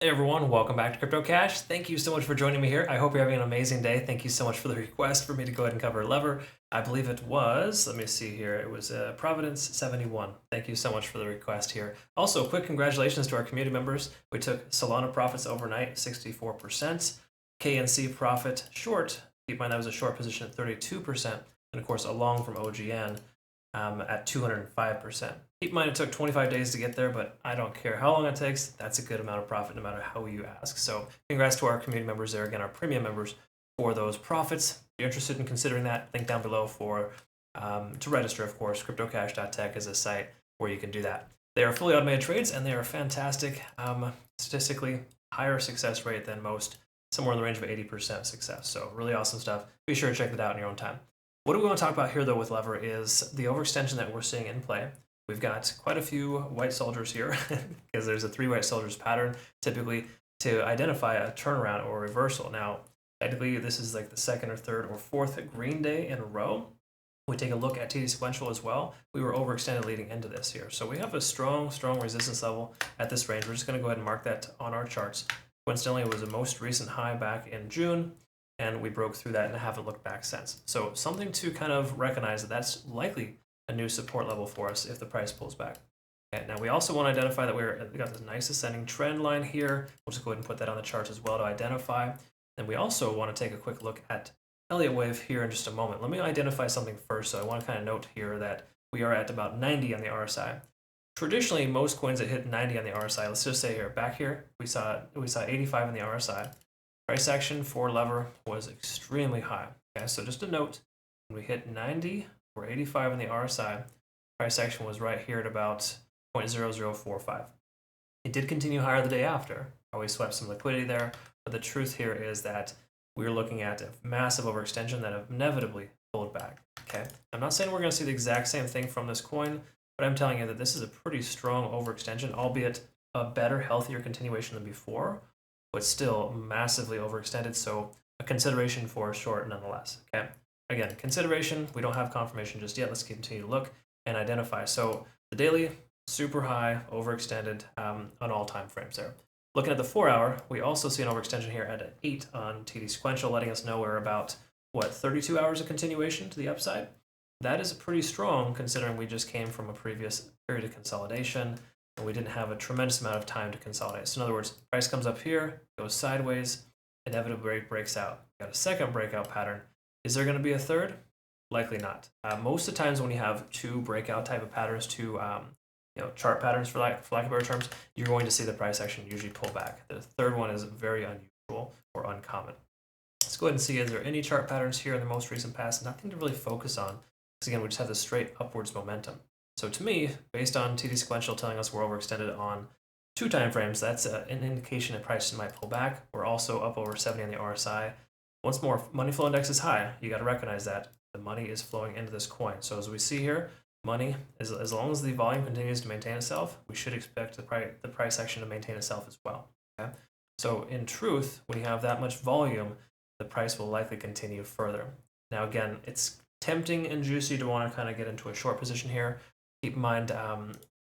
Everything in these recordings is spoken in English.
Hey everyone, welcome back to Crypto Cash. Thank you so much for joining me here. I hope you're having an amazing day. Thank you so much for the request for me to go ahead and cover Lever. I believe it was, let me see here, it was Providence 71. Thank you so much for the request here. Also, quick congratulations to our community members. We took Solana profits overnight, 64%. KNC profit short, keep in mind that was a short position at 32%. And of course, a long from OGN at 205%. Keep in mind it took 25 days to get there, but I don't care how long it takes. That's a good amount of profit no matter how you ask. So congrats to our community members there, again, our premium members for those profits. If you're interested in considering that, link down below for to register, of course. CryptoCash.tech is a site where you can do that. They are fully automated trades and they are fantastic, statistically higher success rate than most, somewhere in the range of 80% success. So really awesome stuff. Be sure to check that out in your own time. What do we want to talk about here, though, with Lever is the overextension that we're seeing in play. We've got quite a few white soldiers here because there's a 3 white soldiers pattern typically to identify a turnaround or reversal. Now, technically, this is like the second or third or fourth green day in a row. We take a look at TD sequential as well. We were overextended leading into this here. So we have a strong resistance level at this range. We're just going to go ahead and mark that on our charts. Coincidentally, it was the most recent high back in June, and we broke through that and haven't looked back since. So something to kind of recognize that that's likely a new support level for us if the price pulls back. Okay, now we also want to identify that we got this nice ascending trend line here. We'll just go ahead and put that on the charts as well to identify. And we also want to take a quick look at Elliott wave here in just a moment. Let me identify something first. So I want to kind of note here that we are at about 90 on the RSI. Traditionally, most coins that hit 90 on the RSI, let's just say here, back here, we saw 85 on the RSI. Price action for Lever was extremely high. Okay, so just a note, when we hit 90 or 85 on the RSI, price action was right here at about 0.0045. It did continue higher the day after. Always swept some liquidity there, but the truth here is that we're looking at a massive overextension that inevitably pulled back. Okay, I'm not saying we're going to see the exact same thing from this coin, but I'm telling you that this is a pretty strong overextension, albeit a better, healthier continuation than before, but still massively overextended. So a consideration for a short nonetheless. Okay. Again, consideration. We don't have confirmation just yet. Let's continue to look and identify. So the daily, super high, overextended on all time frames there. Looking at the 4-hour, we also see an overextension here at 8 on TD sequential, letting us know we're about, 32 hours of continuation to the upside. That is pretty strong considering we just came from a previous period of consolidation and we didn't have a tremendous amount of time to consolidate. So in other words, price comes up here, goes sideways, inevitably breaks out. Got a second breakout pattern. Is there going to be a third? Likely not. Most of the times when you have 2 breakout type of patterns, 2 chart patterns for lack of better terms, you're going to see the price action usually pull back. The third one is very unusual or uncommon. Let's go ahead and see, is there any chart patterns here in the most recent past? Nothing to really focus on, because again, we just have this straight upwards momentum. So to me, based on TD sequential telling us we're overextended on 2 time frames, that's an indication that prices might pull back. We're also up over 70 on the RSI. Once more, money flow index is high. You got to recognize that the money is flowing into this coin. So as we see here, money, as long as the volume continues to maintain itself, we should expect the price action to maintain itself as well. Okay? So in truth, when you have that much volume, the price will likely continue further. Now again, it's tempting and juicy to want to kind of get into a short position here. Keep in mind,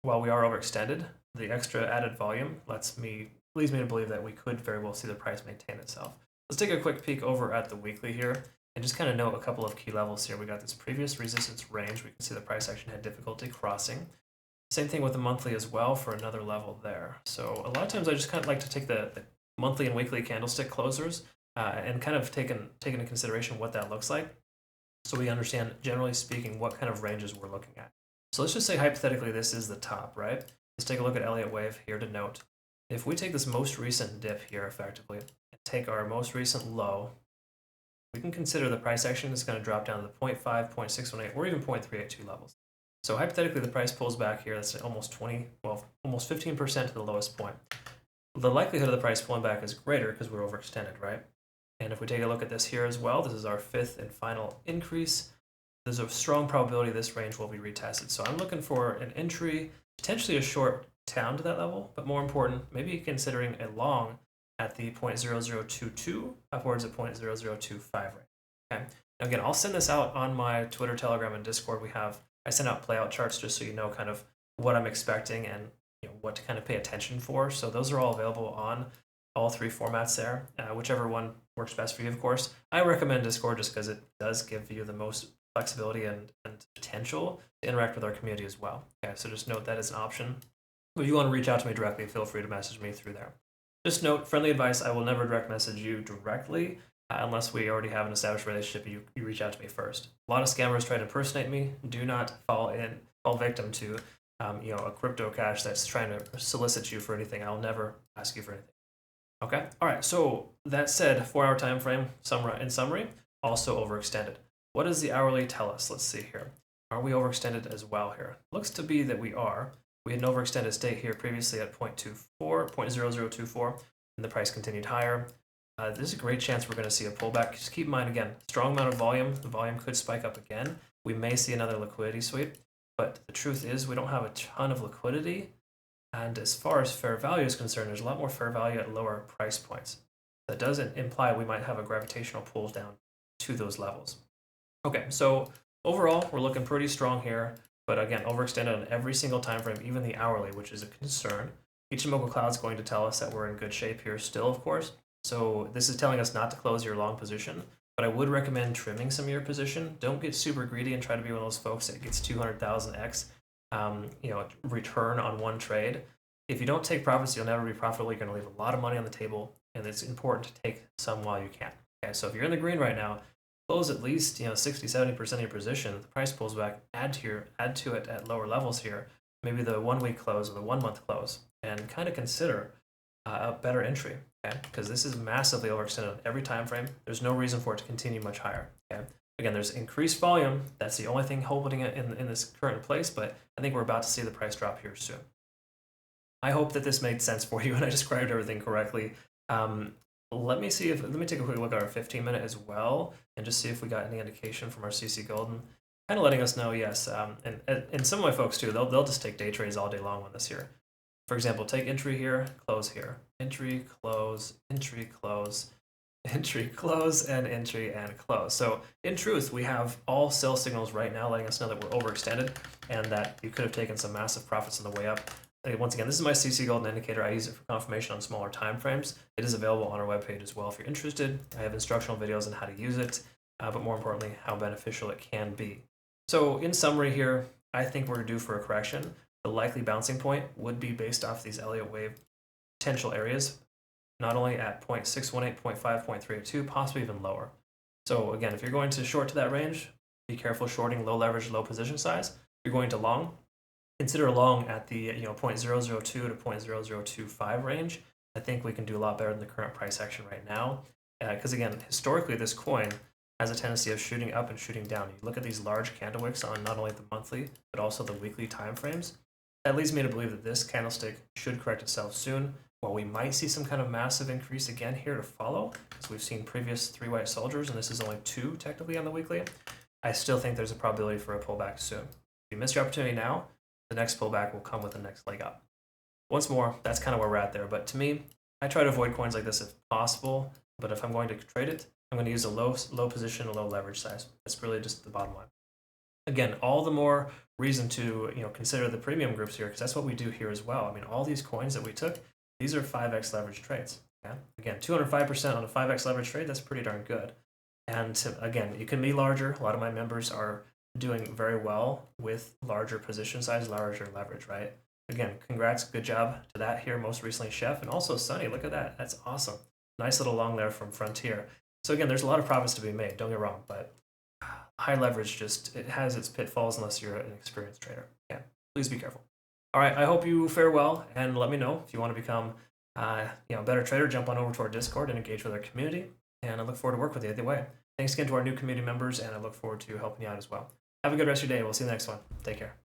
while we are overextended, the extra added volume leads me to believe that we could very well see the price maintain itself. Let's take a quick peek over at the weekly here and just kind of note a couple of key levels here. We got this previous resistance range. We can see the price action had difficulty crossing. Same thing with the monthly as well for another level there. So a lot of times I just kind of like to take the monthly and weekly candlestick closers and kind of take into consideration what that looks like, so we understand, generally speaking, what kind of ranges we're looking at. So let's just say hypothetically this is the top, right? Let's take a look at Elliott wave here to note. If we take this most recent dip here effectively and take our most recent low, we can consider the price action is going to drop down to the 0.5, 0.618, or even 0.382 levels. So hypothetically, the price pulls back here. That's almost 15% to the lowest point. The likelihood of the price pulling back is greater because we're overextended, right? And if we take a look at this here as well, this is our 5th and final increase. There's a strong probability this range will be retested. So I'm looking for an entry, potentially a short down to that level, but more important, maybe considering a long at the 0.0022 upwards of 0.0025 range. Okay. Now again, I'll send this out on my Twitter, Telegram, and Discord. I send out playout charts just so you know kind of what I'm expecting and what to kind of pay attention for. So those are all available on all three formats there, whichever one works best for you, of course. I recommend Discord just because it does give you the most flexibility and potential to interact with our community as well. Okay, so just note that as an option. If you want to reach out to me directly, feel free to message me through there. Just note, friendly advice, I will never direct message you directly unless we already have an established relationship and you reach out to me first. A lot of scammers try to impersonate me. Do not fall victim to a crypto cash that's trying to solicit you for anything. I'll never ask you for anything. Okay. All right. So that said, 4-hour time frame. In summary, also overextended. What does the hourly tell us? Let's see here. Are we overextended as well here? Looks to be that we are. We had an overextended state here previously at 0.0024, and the price continued higher. There's a great chance we're going to see a pullback. Just keep in mind, again, strong amount of volume. The volume could spike up again. We may see another liquidity sweep, but the truth is we don't have a ton of liquidity. And as far as fair value is concerned, there's a lot more fair value at lower price points. That doesn't imply we might have a gravitational pull down to those levels. Okay, so overall, we're looking pretty strong here. But again, overextended on every single time frame, even the hourly, which is a concern. Ichimoku Cloud is going to tell us that we're in good shape here still, of course. So this is telling us not to close your long position, but I would recommend trimming some of your position. Don't get super greedy and try to be one of those folks that gets 200,000x return on one trade. If you don't take profits, you'll never be profitable. You're going to leave a lot of money on the table, and it's important to take some while you can. Okay, so if you're in the green right now, close at least 60-70% of your position. If the price pulls back, add to it at lower levels here, maybe the 1 week close or the 1 month close, and kind of consider a better entry. Okay, because this is massively overextended on every time frame. There's no reason for it to continue much higher. Okay, again, there's increased volume. That's the only thing holding it in this current place, but I think we're about to see the price drop here soon. I hope that this made sense for you and I described everything correctly. Let me take a quick look at our 15-minute as well and just see if we got any indication from our CC Golden. Kind of letting us know, yes, and some of my folks too, they'll just take day trades all day long on this here. For example, take entry here, close here. Entry, close, entry, close, entry, close, and entry and close. So in truth, we have all sell signals right now letting us know that we're overextended and that you could have taken some massive profits on the way up. Once again, this is my CC Golden indicator. I use it for confirmation on smaller time frames. It is available on our webpage as well if you're interested. I have instructional videos on how to use it, but more importantly, how beneficial it can be. So in summary here, I think we're due for a correction. The likely bouncing point would be based off these Elliott wave potential areas, not only at 0.618, 0.5, 0.382, possibly even lower. So again, if you're going to short to that range, be careful shorting low leverage, low position size. If you're going to long, consider long at the 0.002 to 0.0025 range. I think we can do a lot better than the current price action right now. Because again, historically, this coin has a tendency of shooting up and shooting down. You look at these large candle wicks on not only the monthly, but also the weekly time frames. That leads me to believe that this candlestick should correct itself soon. While we might see some kind of massive increase again here to follow, because we've seen previous 3 white soldiers, and this is only 2 technically on the weekly, I still think there's a probability for a pullback soon. If you miss your opportunity now, the next pullback will come with the next leg up. Once more, that's kind of where we're at there. But to me, I try to avoid coins like this if possible. But if I'm going to trade it, I'm going to use a low position, a low leverage size. That's really just the bottom line. Again, all the more reason to consider the premium groups here, because that's what we do here as well. I mean, all these coins that we took, these are 5x leverage trades. Okay? Again, 205% on a 5x leverage trade, that's pretty darn good. And again, you can be larger. A lot of my members are doing very well with larger position size, larger leverage, right? Again, congrats, good job to that here, most recently Chef, and also Sunny, look at that, that's awesome. Nice little long there from Frontier. So again, there's a lot of profits to be made, don't get me wrong, but high leverage it has its pitfalls unless you're an experienced trader. Yeah, please be careful. All right, I hope you fare well, and let me know if you want to become a better trader, jump on over to our Discord and engage with our community, and I look forward to working with you either way. Thanks again to our new community members, and I look forward to helping you out as well. Have a good rest of your day. We'll see you next one. Take care.